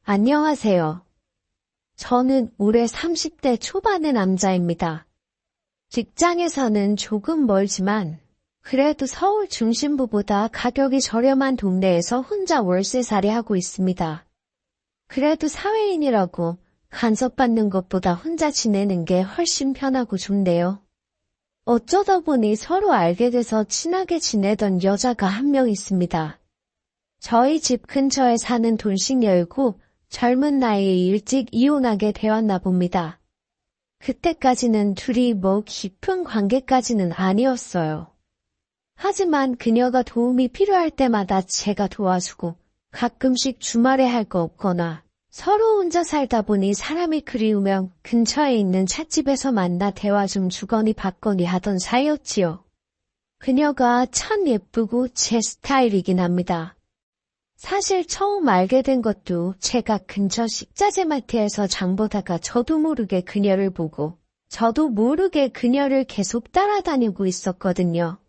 안녕하세요. 저는 올해 30대 초반의 남자입니다. 직장에서는 조금 멀지만 그래도 서울 중심부보다 가격이 저렴한 동네에서 혼자 월세살이 하고 있습니다. 그래도 사회인이라고 간섭받는 것보다 혼자 지내는 게 훨씬 편하고 좋네요. 어쩌다 보니 서로 알게 돼서 친하게 지내던 여자가 한 명 있습니다. 저희 집 근처에 사는 돌싱녀이고 젊은 나이에 일찍 이혼하게 되었나 봅니다. 그때까지는 둘이 뭐 깊은 관계까지는 아니었어요. 하지만 그녀가 도움이 필요할 때마다 제가 도와주고 가끔씩 주말에 할 거 없거나 서로 혼자 살다 보니 사람이 그리우면 근처에 있는 찻집에서 만나 대화 좀 주거니 받거니 하던 사이였지요. 그녀가 참 예쁘고 제 스타일이긴 합니다. 사실 처음 알게 된 것도 제가 근처 식자재 마트에서 장 보다가 저도 모르게 그녀를 보고 저도 모르게 그녀를 계속 따라다니고 있었거든요.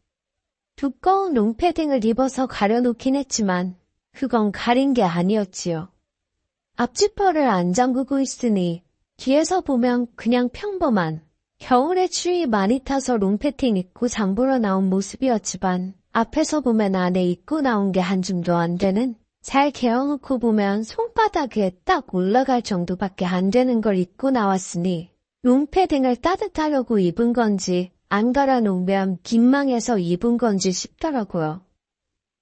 두꺼운 롱패딩을 입어서 가려놓긴 했지만 그건 가린 게 아니었지요. 앞지퍼를 안 잠그고 있으니 뒤에서 보면 그냥 평범한 겨울에 추위 많이 타서 롱패딩 입고 장 보러 나온 모습이었지만 앞에서 보면 안에 입고 나온 게 한 줌도 안 되는 잘 개어놓고 보면 손바닥에 딱 올라갈 정도밖에 안 되는 걸 입고 나왔으니 롱패딩을 따뜻하려고 입은 건지 안 갈아놓으면 긴망해서 입은 건지 싶더라고요.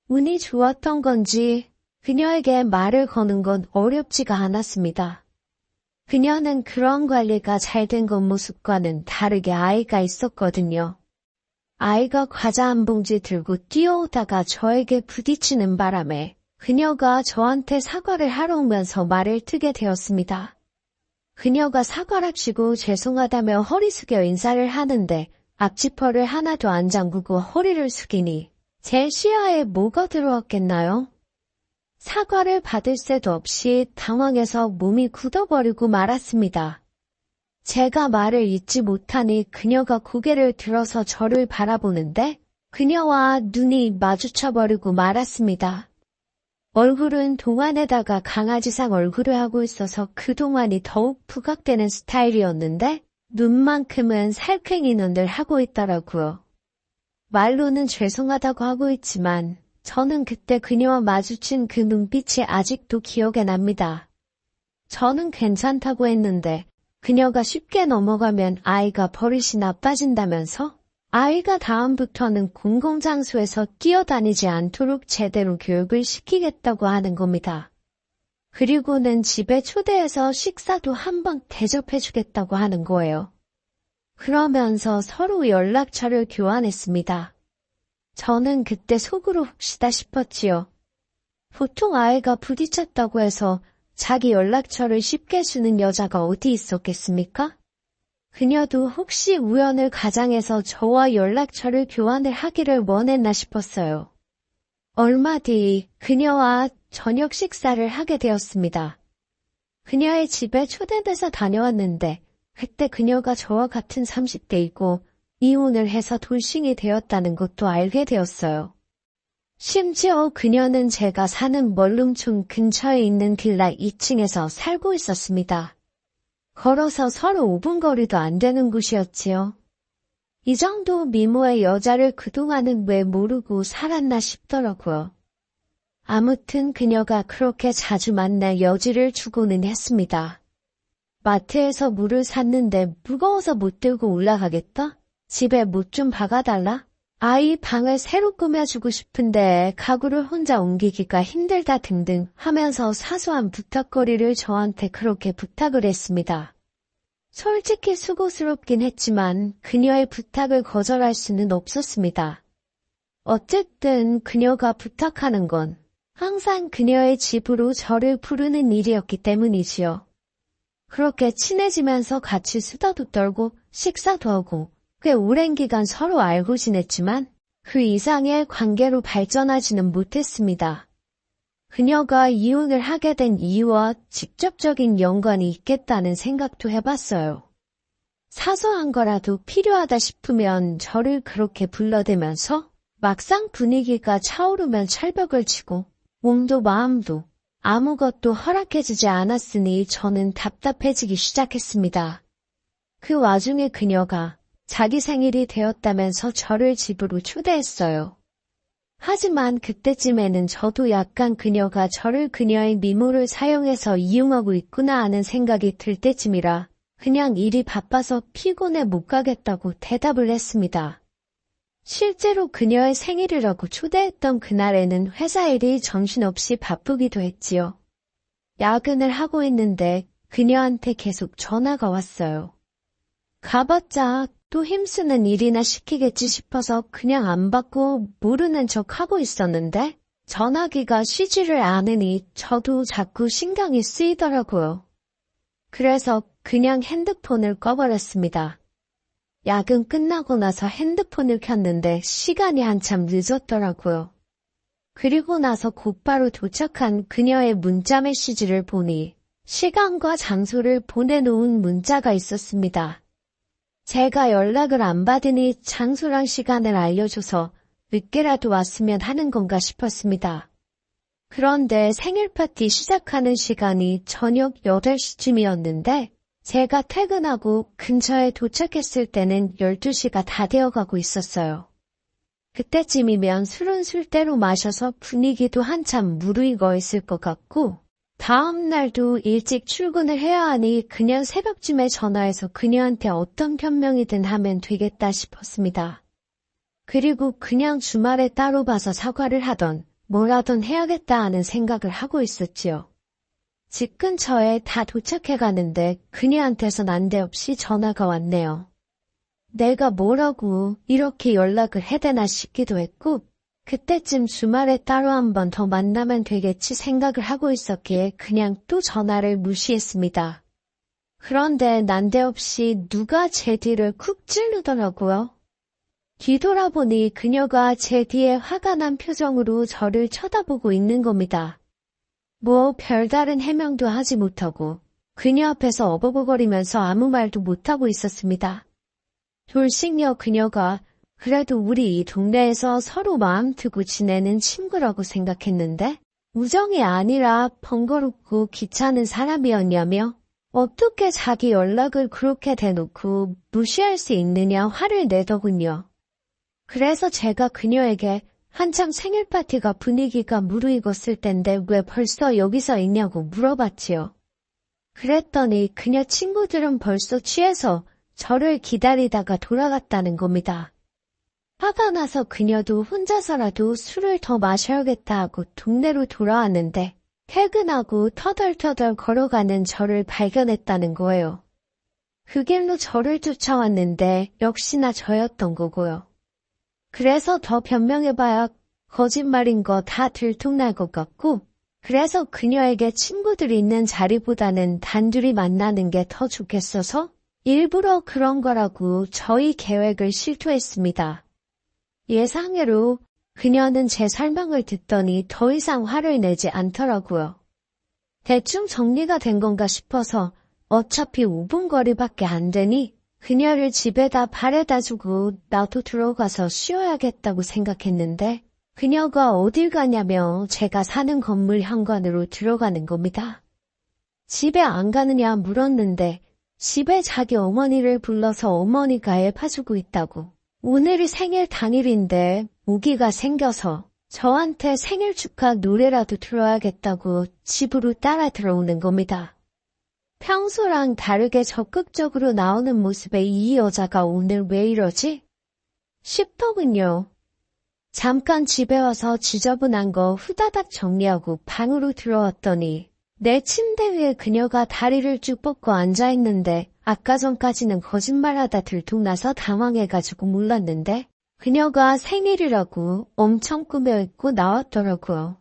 운이 좋았던 건지 그녀에게 말을 거는 건 어렵지가 않았습니다. 그녀는 그런 관리가 잘 된 겉모습과는 다르게 아이가 있었거든요. 아이가 과자 한 봉지 들고 뛰어오다가 저에게 부딪히는 바람에 그녀가 저한테 사과를 하러 오면서 말을 트게 되었습니다. 그녀가 사과랍시고 죄송하다며 허리 숙여 인사를 하는데 앞지퍼를 하나도 안 잠그고 허리를 숙이니 제 시야에 뭐가 들어왔겠나요? 사과를 받을 새도 없이 당황해서 몸이 굳어버리고 말았습니다. 제가 말을 잇지 못하니 그녀가 고개를 들어서 저를 바라보는데 그녀와 눈이 마주쳐버리고 말았습니다. 얼굴은 동안에다가 강아지상 얼굴을 하고 있어서 그 동안이 더욱 부각되는 스타일이었는데 눈만큼은 살쾡이 눈을 하고 있더라고요. 말로는 죄송하다고 하고 있지만 저는 그때 그녀와 마주친 그 눈빛이 아직도 기억에 납니다. 저는 괜찮다고 했는데 그녀가 쉽게 넘어가면 아이가 버릇이 나빠진다면서 아이가 다음부터는 공공장소에서 뛰어다니지 않도록 제대로 교육을 시키겠다고 하는 겁니다. 그리고는 집에 초대해서 식사도 한번 대접해주겠다고 하는 거예요. 그러면서 서로 연락처를 교환했습니다. 저는 그때 속으로 혹시다 싶었지요. 보통 아이가 부딪혔다고 해서 자기 연락처를 쉽게 주는 여자가 어디 있었겠습니까? 그녀도 혹시 우연을 가장해서 저와 연락처를 교환을 하기를 원했나 싶었어요. 얼마 뒤 그녀와 저녁 식사를 하게 되었습니다. 그녀의 집에 초대돼서 다녀왔는데 그때 그녀가 저와 같은 30대이고 이혼을 해서 돌싱이 되었다는 것도 알게 되었어요. 심지어 그녀는 제가 사는 멀룸촌 근처에 있는 빌라 2층에서 살고 있었습니다. 걸어서 서로 5분 거리도 안 되는 곳이었지요. 이 정도 미모의 여자를 그동안은 왜 모르고 살았나 싶더라고요. 아무튼 그녀가 그렇게 자주 만날 여지를 주고는 했습니다. 마트에서 물을 샀는데 무거워서 못 들고 올라가겠다? 집에 못 좀 박아달라? 아이 방을 새로 꾸며주고 싶은데 가구를 혼자 옮기기가 힘들다 등등 하면서 사소한 부탁거리를 저한테 그렇게 부탁을 했습니다. 솔직히 수고스럽긴 했지만 그녀의 부탁을 거절할 수는 없었습니다. 어쨌든 그녀가 부탁하는 건 항상 그녀의 집으로 저를 부르는 일이었기 때문이지요. 그렇게 친해지면서 같이 수다도 떨고 식사도 하고 꽤 오랜 기간 서로 알고 지냈지만 그 이상의 관계로 발전하지는 못했습니다. 그녀가 이혼을 하게 된 이유와 직접적인 연관이 있겠다는 생각도 해봤어요. 사소한 거라도 필요하다 싶으면 저를 그렇게 불러대면서 막상 분위기가 차오르면 철벽을 치고 몸도 마음도 아무것도 허락해주지 않았으니 저는 답답해지기 시작했습니다. 그 와중에 그녀가 자기 생일이 되었다면서 저를 집으로 초대했어요. 하지만 그때쯤에는 저도 약간 그녀가 저를 그녀의 미모를 사용해서 이용하고 있구나 하는 생각이 들 때쯤이라 그냥 일이 바빠서 피곤해 못 가겠다고 대답을 했습니다. 실제로 그녀의 생일이라고 초대했던 그날에는 회사 일이 정신없이 바쁘기도 했지요. 야근을 하고 있는데 그녀한테 계속 전화가 왔어요. 가봤자 또 힘쓰는 일이나 시키겠지 싶어서 그냥 안 받고 모르는 척 하고 있었는데 전화기가 쉬지를 않으니 저도 자꾸 신경이 쓰이더라고요. 그래서 그냥 핸드폰을 꺼버렸습니다. 야근 끝나고 나서 핸드폰을 켰는데 시간이 한참 늦었더라고요. 그리고 나서 곧바로 도착한 그녀의 문자 메시지를 보니 시간과 장소를 보내놓은 문자가 있었습니다. 제가 연락을 안 받으니 장소랑 시간을 알려줘서 늦게라도 왔으면 하는 건가 싶었습니다. 그런데 생일 파티 시작하는 시간이 저녁 8시쯤이었는데 제가 퇴근하고 근처에 도착했을 때는 12시가 다 되어가고 있었어요. 그때쯤이면 술은 술대로 마셔서 분위기도 한참 무르익어 있을 것 같고 다음 날도 일찍 출근을 해야 하니 그냥 새벽쯤에 전화해서 그녀한테 어떤 변명이든 하면 되겠다 싶었습니다. 그리고 그냥 주말에 따로 봐서 사과를 하던 뭐라든 해야겠다 하는 생각을 하고 있었지요. 집 근처에 다 도착해 가는데 그녀한테서 난데없이 전화가 왔네요. 내가 뭐라고 이렇게 연락을 해대나 싶기도 했고 그때쯤 주말에 따로 한 번 더 만나면 되겠지 생각을 하고 있었기에 그냥 또 전화를 무시했습니다. 그런데 난데없이 누가 제 뒤를 쿡 찌르더라고요. 뒤돌아보니 그녀가 제 뒤에 화가 난 표정으로 저를 쳐다보고 있는 겁니다. 뭐 별다른 해명도 하지 못하고 그녀 앞에서 어버버거리면서 아무 말도 못하고 있었습니다. 돌싱여 그녀가 그래도 우리 이 동네에서 서로 마음 두고 지내는 친구라고 생각했는데 우정이 아니라 번거롭고 귀찮은 사람이었냐며 어떻게 자기 연락을 그렇게 대놓고 무시할 수 있느냐 화를 내더군요. 그래서 제가 그녀에게 한참 생일 파티가 분위기가 무르익었을 텐데 왜 벌써 여기서 있냐고 물어봤지요. 그랬더니 그녀 친구들은 벌써 취해서 저를 기다리다가 돌아갔다는 겁니다. 화가 나서 그녀도 혼자서라도 술을 더 마셔야겠다 하고 동네로 돌아왔는데 퇴근하고 터덜터덜 걸어가는 저를 발견했다는 거예요. 그 길로 저를 쫓아왔는데 역시나 저였던 거고요. 그래서 더 변명해봐야 거짓말인 거 다 들통날 것 같고 그래서 그녀에게 친구들이 있는 자리보다는 단둘이 만나는 게 더 좋겠어서 일부러 그런 거라고 저희 계획을 실토했습니다. 예상외로 그녀는 제 설명을 듣더니 더 이상 화를 내지 않더라고요. 대충 정리가 된 건가 싶어서 어차피 5분 거리밖에 안 되니 그녀를 집에다 바래다 주고 나도 들어가서 쉬어야겠다고 생각했는데 그녀가 어딜 가냐며 제가 사는 건물 현관으로 들어가는 겁니다. 집에 안 가느냐 물었는데 집에 자기 어머니를 불러서 어머니가 애 봐주고 있다고. 오늘이 생일 당일인데 모기가 생겨서 저한테 생일 축하 노래라도 들어야겠다고 집으로 따라 들어오는 겁니다. 평소랑 다르게 적극적으로 나오는 모습에 이 여자가 오늘 왜 이러지? 싶더군요. 잠깐 집에 와서 지저분한 거 후다닥 정리하고 방으로 들어왔더니 내 침대 위에 그녀가 다리를 쭉 뻗고 앉아있는데 아까 전까지는 거짓말하다 들통나서 당황해가지고 몰랐는데 그녀가 생일이라고 엄청 꾸며입고 나왔더라고요.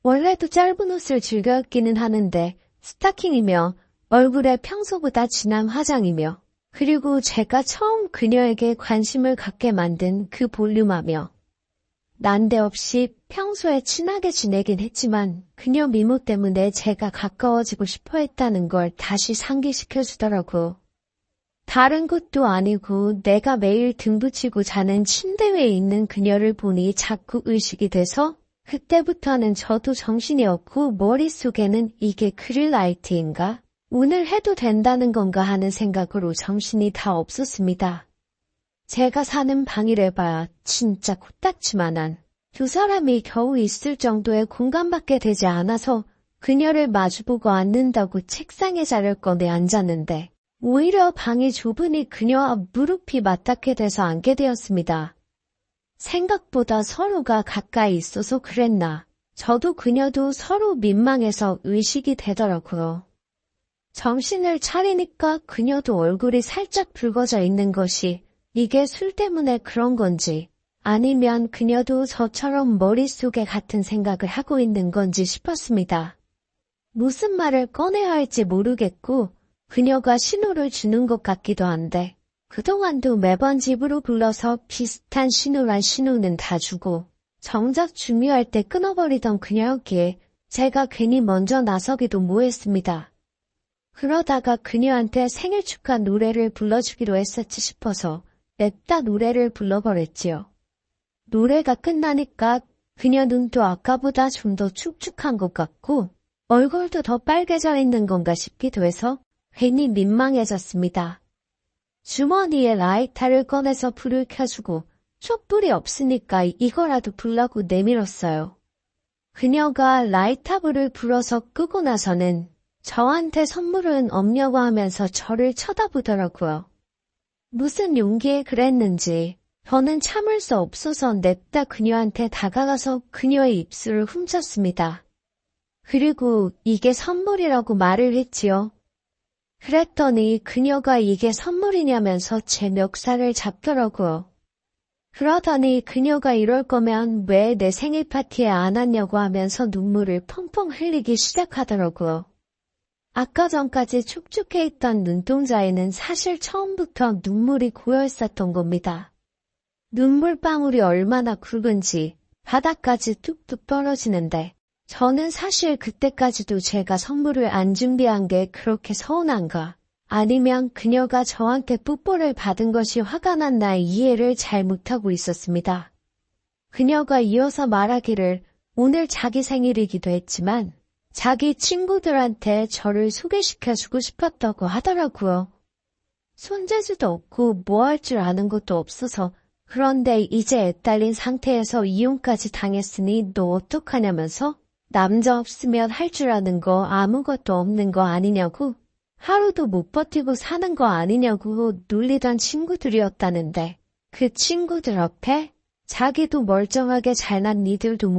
원래도 짧은 옷을 즐겨 입기는 하는데 스타킹이며 얼굴에 평소보다 진한 화장이며 그리고 제가 처음 그녀에게 관심을 갖게 만든 그 볼륨하며 난데없이 평소에 친하게 지내긴 했지만 그녀 미모 때문에 제가 가까워지고 싶어 했다는 걸 다시 상기시켜주더라고. 다른 것도 아니고 내가 매일 등 붙이고 자는 침대 위에 있는 그녀를 보니 자꾸 의식이 돼서 그때부터는 저도 정신이 없고 머릿속에는 이게 그릴라이트인가? 오늘 해도 된다는 건가 하는 생각으로 정신이 다 없었습니다. 제가 사는 방이래봐야 진짜 코딱지만한 두 사람이 겨우 있을 정도의 공간밖에 되지 않아서 그녀를 마주보고 앉는다고 책상에 자리를 꺼내 앉았는데 오히려 방이 좁으니 그녀와 무릎이 맞닿게 돼서 앉게 되었습니다. 생각보다 서로가 가까이 있어서 그랬나. 저도 그녀도 서로 민망해서 의식이 되더라고요. 정신을 차리니까 그녀도 얼굴이 살짝 붉어져 있는 것이 이게 술 때문에 그런 건지 아니면 그녀도 저처럼 머릿속에 같은 생각을 하고 있는 건지 싶었습니다. 무슨 말을 꺼내야 할지 모르겠고 그녀가 신호를 주는 것 같기도 한데 그동안도 매번 집으로 불러서 비슷한 신호란 신호는 다 주고 정작 중요할 때 끊어버리던 그녀였기에 제가 괜히 먼저 나서기도 뭐했습니다. 그러다가 그녀한테 생일 축하 노래를 불러주기로 했었지 싶어서 냅다 노래를 불러버렸지요. 노래가 끝나니까 그녀 눈도 아까보다 좀 더 축축한 것 같고 얼굴도 더 빨개져 있는 건가 싶기도 해서 괜히 민망해졌습니다. 주머니에 라이터를 꺼내서 불을 켜주고 촛불이 없으니까 이거라도 불라고 내밀었어요. 그녀가 라이터불을 불어서 끄고 나서는 저한테 선물은 없냐고 하면서 저를 쳐다보더라고요. 무슨 용기에 그랬는지 저는 참을 수 없어서 냅다 그녀한테 다가가서 그녀의 입술을 훔쳤습니다. 그리고 이게 선물이라고 말을 했지요. 그랬더니 그녀가 이게 선물이냐면서 제 멱살을 잡더라고요. 그러더니 그녀가 이럴 거면 왜 내 생일 파티에 안 왔냐고 하면서 눈물을 펑펑 흘리기 시작하더라고요. 아까 전까지 촉촉해 있던 눈동자에는 사실 처음부터 눈물이 고여 있었던 겁니다. 눈물방울이 얼마나 굵은지 바닥까지 뚝뚝 떨어지는데 저는 사실 그때까지도 제가 선물을 안 준비한 게 그렇게 서운한가 아니면 그녀가 저한테 뽀뽀를 받은 것이 화가 난 나의 이해를 잘 못하고 있었습니다. 그녀가 이어서 말하기를 오늘 자기 생일이기도 했지만 자기 친구들한테 저를 소개시켜주고 싶었다고 하더라고요. 손재주도 없고 뭐 할 줄 아는 것도 없어서 그런데 이제 애딸린 상태에서 이혼까지 당했으니 너 어떡하냐면서 남자 없으면 할 줄 아는 거 아무것도 없는 거 아니냐고 하루도 못 버티고 사는 거 아니냐고 놀리던 친구들이었다는데 그 친구들 앞에 자기도 멀쩡하게 잘난 니들도